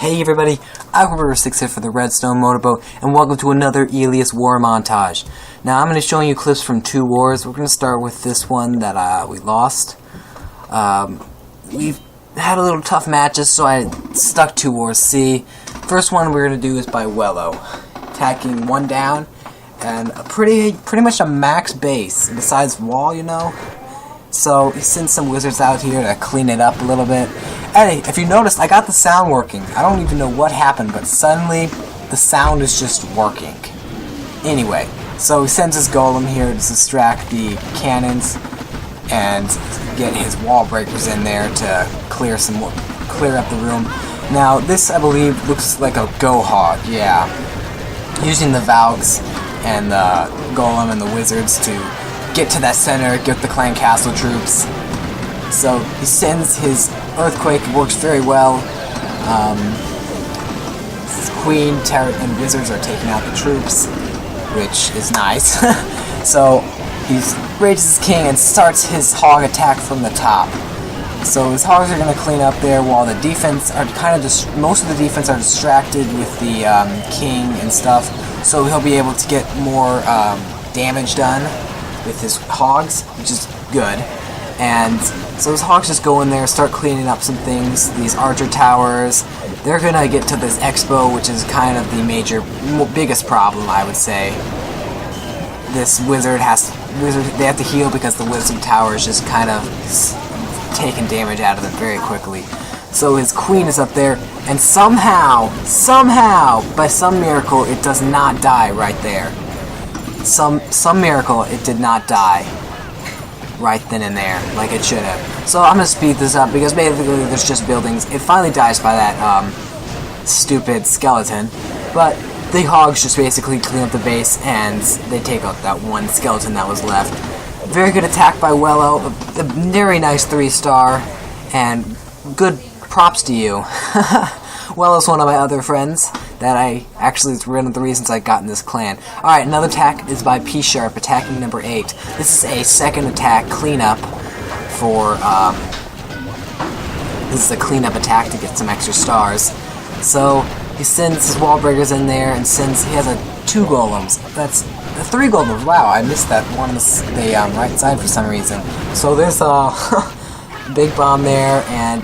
Hey everybody, Aquabriver6 here for the RedStone motorboat, and welcome to another Eelius war montage. Now I'm going to show you clips from two wars. We're going to start with this one that we lost. We've had a little tough matches, so I stuck two wars. See, first one we're going to do is by Wello, attacking one down, and a pretty much a max base, besides wall, you know. So he sends some wizards out here to clean it up a little bit. Hey, if you noticed, I got the sound working. I don't even know what happened, but suddenly the sound is just working. Anyway, so he sends his golem here to distract the cannons and get his wall breakers in there to clear up the room. Now, this, I believe, looks like a go hog, yeah. Using the Valks and the golem and the wizards to get to that center, get the clan castle troops. So he sends his earthquake, works very well. Queen, turret, and wizards are taking out the troops, which is nice. So he raises his king and starts his hog attack from the top. So his hogs are going to clean up there while the defense are most of the defense are distracted with the king and stuff. So he'll be able to get more damage done with his hogs, which is good. And so his hogs just go in there, start cleaning up some things. These archer towers, they're gonna get to this expo, which is kind of the biggest problem, I would say. This wizard they have to heal because the wizard tower is just kind of taking damage out of them very quickly. So his queen is up there, and somehow, by some miracle, it does not die right there. Some miracle, it did not die right then and there, like it should have. So I'm gonna speed this up because basically there's just buildings. It finally dies by that stupid skeleton, but the hogs just basically clean up the base and they take out that one skeleton that was left. Very good attack by Wello, a very nice 3-star, and good props to you. Wello's one of my other friends that it's one of the reasons I got in this clan. Alright, another attack is by P Sharp, attacking number 8. This is a second attack cleanup for, this is a cleanup attack to get some extra stars. So, he sends his wall breakers in there and he has 2 golems. That's 3 golems, wow, I missed that one on the right side for some reason. So there's a big bomb there, and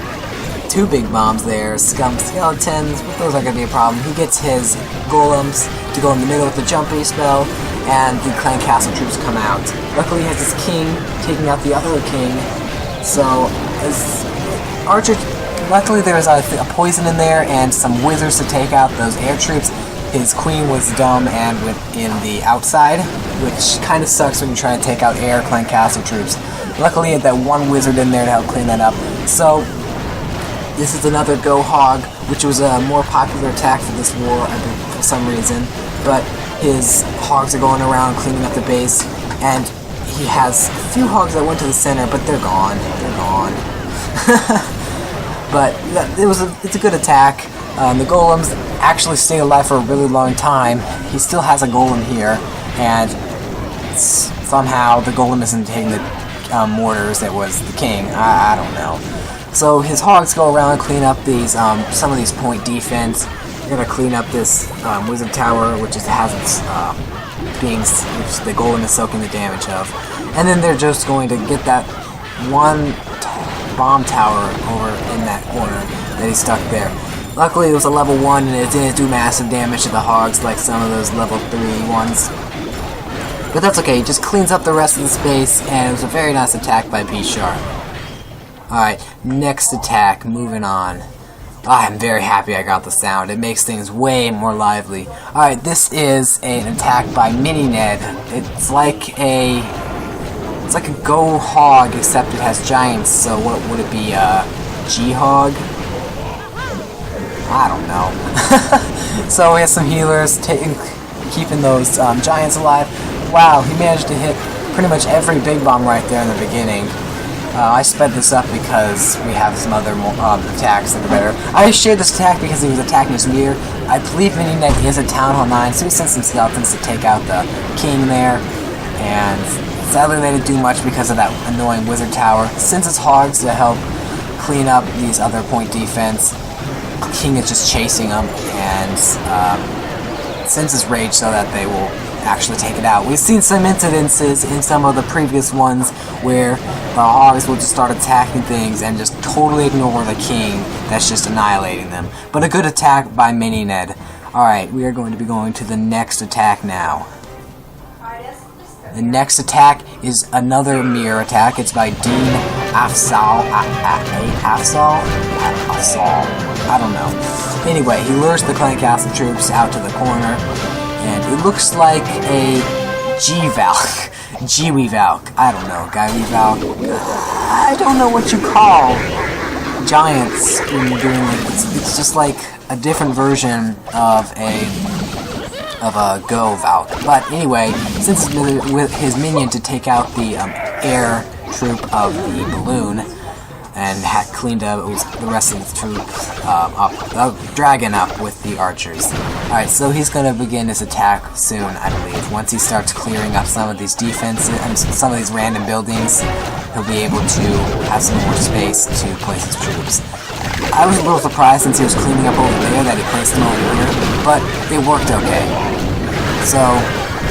2 big bombs there, skeletons, but those aren't going to be a problem. He gets his golems to go in the middle with the jumpy spell, and the clan castle troops come out. Luckily he has his king taking out the other king, so his archer, luckily there's a poison in there and some wizards to take out those air troops. His queen was dumb and went in the outside, which kind of sucks when you try to take out air clan castle troops. Luckily he had that one wizard in there to help clean that up. So this is another Go Hog, which was a more popular attack for this war for some reason. But his hogs are going around cleaning up the base, and he has a few hogs that went to the center, but they're gone. They're gone. But it's a good attack. The golems actually stay alive for a really long time. He still has a golem here, and somehow the golem isn't taking the mortars that was the king. I don't know. So his hogs go around and clean up these some of these point defense. They're gonna clean up this wizard tower, which has its which the golem is soaking the damage of, and then they're just going to get that one bomb tower over in that corner that he stuck there. Luckily it was a level 1 and it didn't do massive damage to the hogs like some of those level 3 ones. But that's okay, he just cleans up the rest of the space, and it was a very nice attack by P Sharp. Alright, next attack, moving on. I'm very happy I got the sound. It makes things way more lively. Alright, this is an attack by Mini Ned. It's like a Go Hog, except it has giants, so what would it be, G Hog? I don't know. So he has some healers keeping those giants alive. Wow, he managed to hit pretty much every big bomb right there in the beginning. I sped this up because we have some other attacks that are better. I shared this attack because he was attacking his mirror. I believe Mini-Neck is a Town Hall 9, so he sent some skeletons to take out the king there. And sadly they didn't do much because of that annoying wizard tower. Sends his hogs to help clean up these other point defense. king is just chasing him and sends his rage so that they will actually take it out. We've seen some incidences in some of the previous ones where the hogs will just start attacking things and just totally ignore the king that's just annihilating them. But a good attack by Mini Ned. Alright, we are going to be going to the next attack now. The next attack is another mirror attack. It's by Dean Afsal. I don't know. Anyway, he lures the Clan Castle troops out to the corner, and it looks like a G-Valk. G-Valk. I don't know. Guy-Valk. I don't know what you call giants when you're doing like it's just like a different version of a Go Valk. But anyway, since it's with his minion to take out the air troop of the balloon and had cleaned up the rest of the troops dragon up with the archers. Alright, so he's going to begin his attack soon, I believe. Once he starts clearing up some of these defenses, some of these random buildings, he'll be able to have some more space to place his troops. I was a little surprised since he was cleaning up over there that he placed them over here, but it worked okay. So,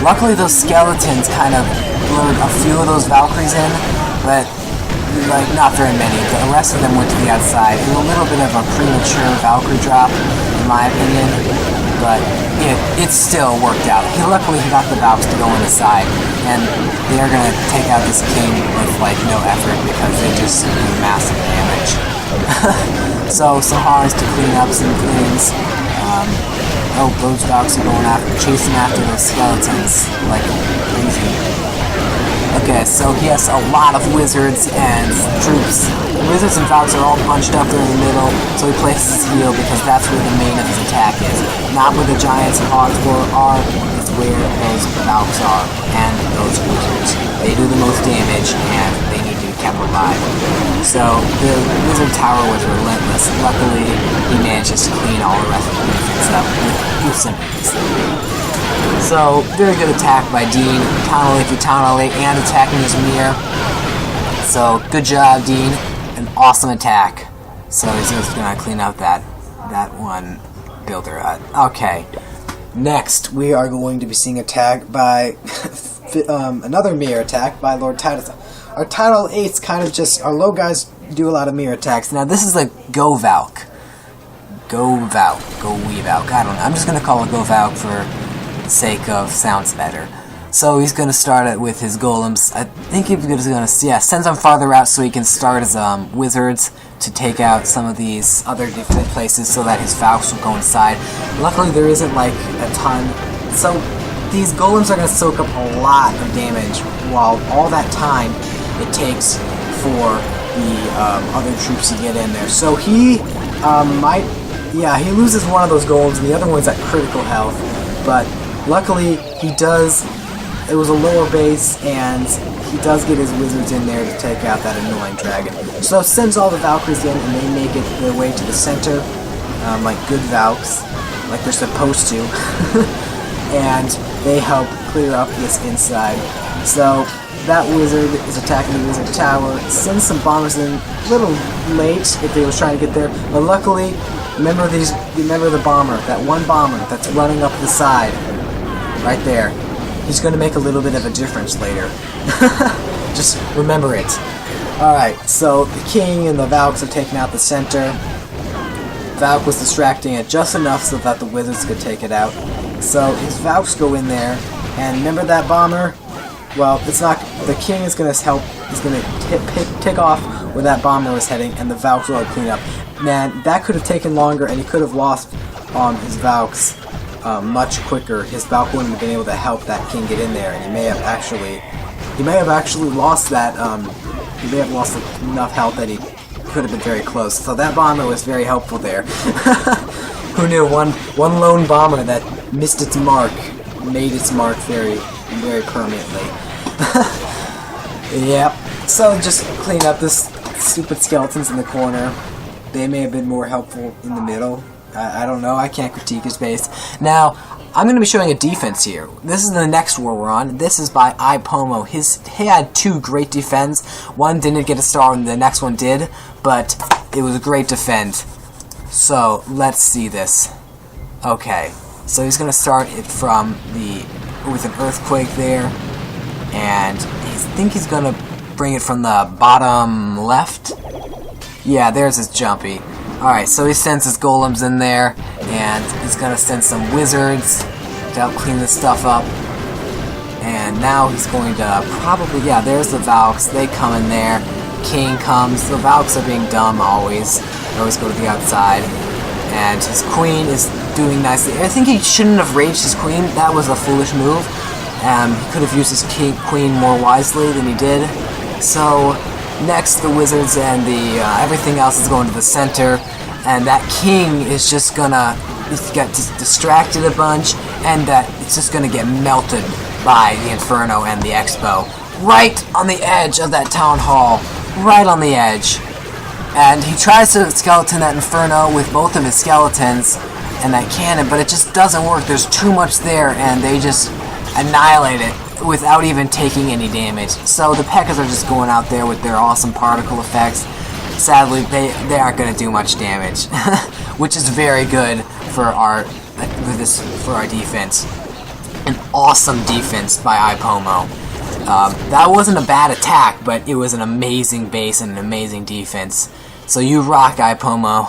luckily those skeletons kind of lured a few of those Valkyries in, but like not very many. The rest of them went to the outside. It was a little bit of a premature Valkyrie drop, in my opinion, but it still worked out. Luckily he got the Valks to go on the side, and they're gonna take out this king with like no effort because they just do massive damage. So some hars to clean up some things. Oh, those Valks are chasing after those skeletons like crazy. Okay, so he has a lot of wizards and troops. The wizards and Valks are all bunched up there in the middle, so he places his heel because that's where the main of his attack is. Not where the giants and hogs are, it's where those Valks are, and those wizards. They do the most damage, and they need to be kept alive. So, the wizard tower was relentless. Luckily, he manages to clean all the rest of the defense up with few symbols. So, very good attack by Dean. Counterlate and attacking his mirror. So, good job, Dean. An awesome attack. So, he's just gonna clean up that one builder. Okay. Next, we are going to be seeing attack by another mirror attack by Lord Titus. Our Title 8's kind of just, our low guys do a lot of mirror attacks. Now, this is a Go Valk. Go Valk. Go Wee Valk. I don't know. I'm just gonna call it Go Valk for sake of sounds better. So he's going to start it with his golems. I think he's going to send them farther out so he can start his wizards to take out some of these other different places so that his Valks will go inside. Luckily there isn't like a ton, so these golems are going to soak up a lot of damage while all that time it takes for the other troops to get in there. So he he loses one of those golems and the other one's at critical health, but luckily, it was a lower base, and he does get his wizards in there to take out that annoying dragon. So sends all the Valkyries in, and they make it their way to the center, like good Valks, like they're supposed to, and they help clear up this inside. So that wizard is attacking the wizard tower, sends some bombers in a little late if they was trying to get there, but luckily, remember the bomber, that one bomber that's running up the side. Right there. He's going to make a little bit of a difference later. Just remember it. Alright, so the king and the Valks are taking out the center. Valk was distracting it just enough so that the wizards could take it out. So his Valks go in there, and remember that bomber? Well, it's not. The king is going to help. He's going to take off where that bomber was heading, and the Valks will clean up. Man, that could have taken longer, and he could have lost his Valks much quicker. His Valk wouldn't have been able to help that king get in there, and he may have actually lost that. He may have lost enough health that he could have been very close. So that bomber was very helpful there. Who knew? One lone bomber that missed its mark made its mark very, very permanently. Yep. So just clean up this stupid skeletons in the corner. They may have been more helpful in the middle. I don't know. I can't critique his base. Now, I'm going to be showing a defense here. This is the next war we're on. This is by iPomo. He had two great defends. One didn't get a star and the next one did, but it was a great defend. So let's see this. Okay, so he's gonna start it from with an earthquake there, and I think he's gonna bring it from the bottom left. Yeah, there's his jumpy. Alright, so he sends his golems in there, and he's gonna send some wizards to help clean this stuff up. And now he's going to probably, yeah, there's the Valks. They come in there. King comes. The Valks are being dumb always. They always go to the outside. And his queen is doing nicely. I think he shouldn't have raged his queen. That was a foolish move. He could have used his queen more wisely than he did. So next, the wizards and the everything else is going to the center. And that king is just gonna get distracted a bunch, and it's just gonna get melted by the Inferno and the Expo. Right on the edge of that town hall. Right on the edge. And he tries to skeleton that Inferno with both of his skeletons and that cannon, but it just doesn't work. There's too much there, and they just annihilate it without even taking any damage. So the P.E.K.K.A.s are just going out there with their awesome particle effects. Sadly, they aren't going to do much damage, which is very good for our defense. An awesome defense by iPomo. That wasn't a bad attack, but it was an amazing base and an amazing defense. So you rock, iPomo.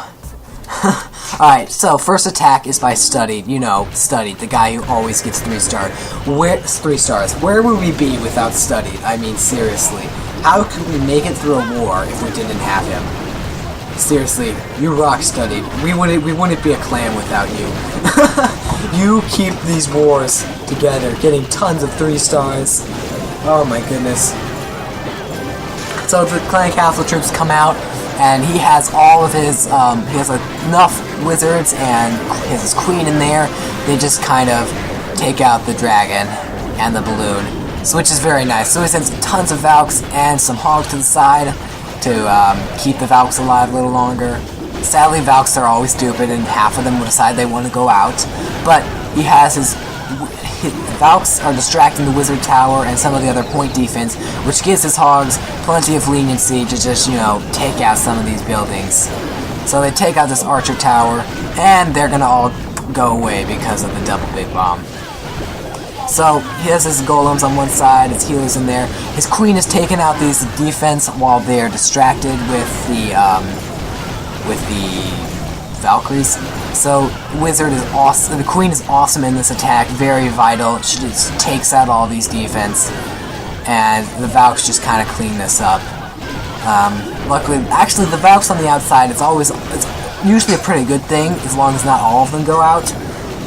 Alright, so first attack is by Studied. You know, Studied, the guy who always gets 3 stars. 3 stars. Where would we be without Studied? I mean, seriously. How could we make it through a war if we didn't have him? Seriously, you rock, Studied. We wouldn't be a clan without you. You keep these wars together, getting tons of 3 stars. Oh my goodness. So the clan castle troops come out, and he has all of his, he has enough wizards, and he has his queen in there. They just kind of take out the dragon and the balloon, so which is very nice. So he sends tons of Valks and some hogs to the side to keep the Valks alive a little longer. Sadly, Valks are always stupid, and half of them will decide they want to go out. But he has his Valks are distracting the wizard tower and some of the other point defense, which gives his hogs plenty of leniency to just, you know, take out some of these buildings. So they take out this archer tower, and they're gonna all go away because of the double big bomb. So he has his golems on one side, his healers in there. His queen has taken out these defense while they're distracted with the Valkyries. So Wizard is awesome. The Queen is awesome in this attack, very vital. She just takes out all these defense, and the Valks just kind of clean this up. Luckily, actually, the Valks on the outside, it's usually a pretty good thing as long as not all of them go out.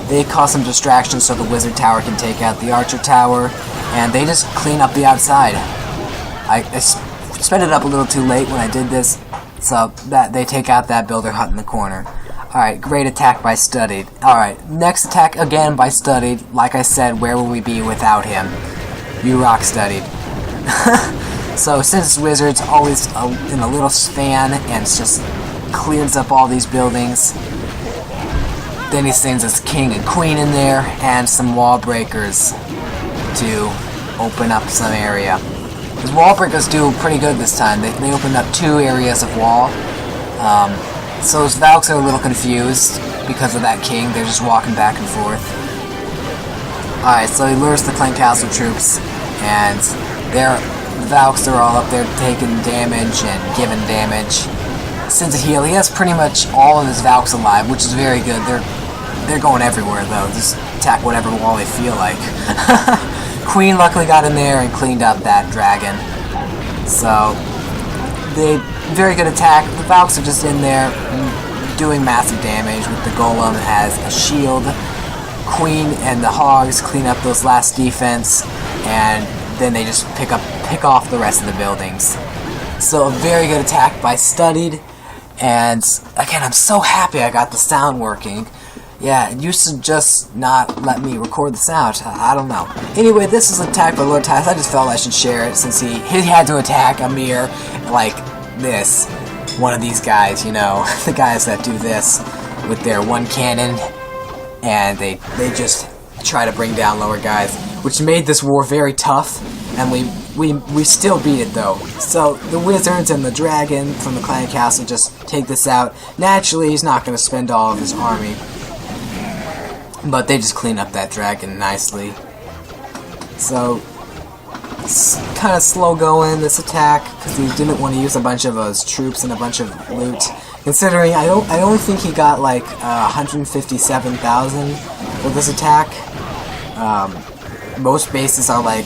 They cause some distractions so the Wizard Tower can take out the Archer Tower, and they just clean up the outside. I sped it up a little too late when I did this, so that they take out that builder hut in the corner. Alright, great attack by Studied. Alright, next attack again by Studied. Like I said, where would we be without him? You rock, Studied. So since Wizard's always in a little span and just clears up all these buildings, then he sends his king and queen in there and some wall breakers to open up some area. His wall breakers do pretty good this time. They opened up 2 areas of wall. So his Valks are a little confused because of that king. They're just walking back and forth. Alright, so he lures the clan castle troops, and the Valks are all up there taking damage and giving damage. Sends a heal. He has pretty much all of his Valks alive, which is very good. They're going everywhere though. Just attack whatever wall they feel like. Queen luckily got in there and cleaned up that dragon. So very good attack. The Valks are just in there doing massive damage with the golem has a shield. Queen and the hogs clean up those last defense, and then they just pick off the rest of the buildings. So a very good attack by Studied, and again, I'm so happy I got the sound working. Yeah, it used to just not let me record the sound. I don't know. Anyway, this is an attack by Lord Titus. I just felt I should share it since he had to attack Amir like this. One of these guys, you know, the guys that do this with their one cannon, and they just try to bring down lower guys. which made this war very tough, and we still beat it though. So the wizards and the dragon from the clan castle just take this out. Naturally, he's not going to spend all of his army, but they just clean up that dragon nicely. So it's kind of slow going, this attack, because he didn't want to use a bunch of his troops and a bunch of loot. Considering I only think he got like 157,000 for this attack. Most bases are like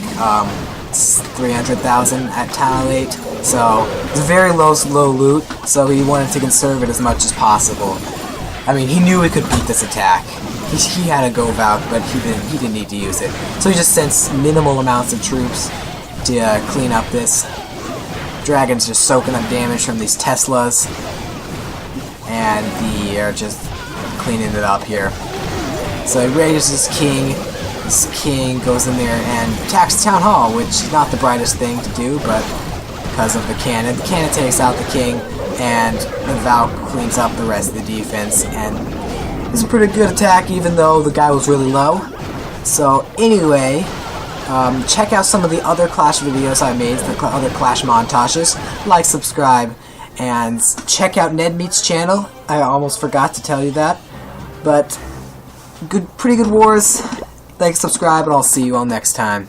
300,000 at Town 8, so it's very low loot, so he wanted to conserve it as much as possible. I mean, he knew he could beat this attack. He had a go out, but he didn't need to use it. So he just sent minimal amounts of troops to clean up this. Dragon's just soaking up damage from these Teslas, and they are just cleaning it up here. So he raises his king. This king goes in there and attacks Town Hall, which is not the brightest thing to do, but because of the cannon takes out the king, and the Valk cleans up the rest of the defense, and it's a pretty good attack even though the guy was really low. So anyway, check out some of the other Clash videos I made, the other Clash montages, like, subscribe, and check out Ned Meat's channel. I almost forgot to tell you that, but pretty good wars. Thanks, subscribe, and I'll see you all next time.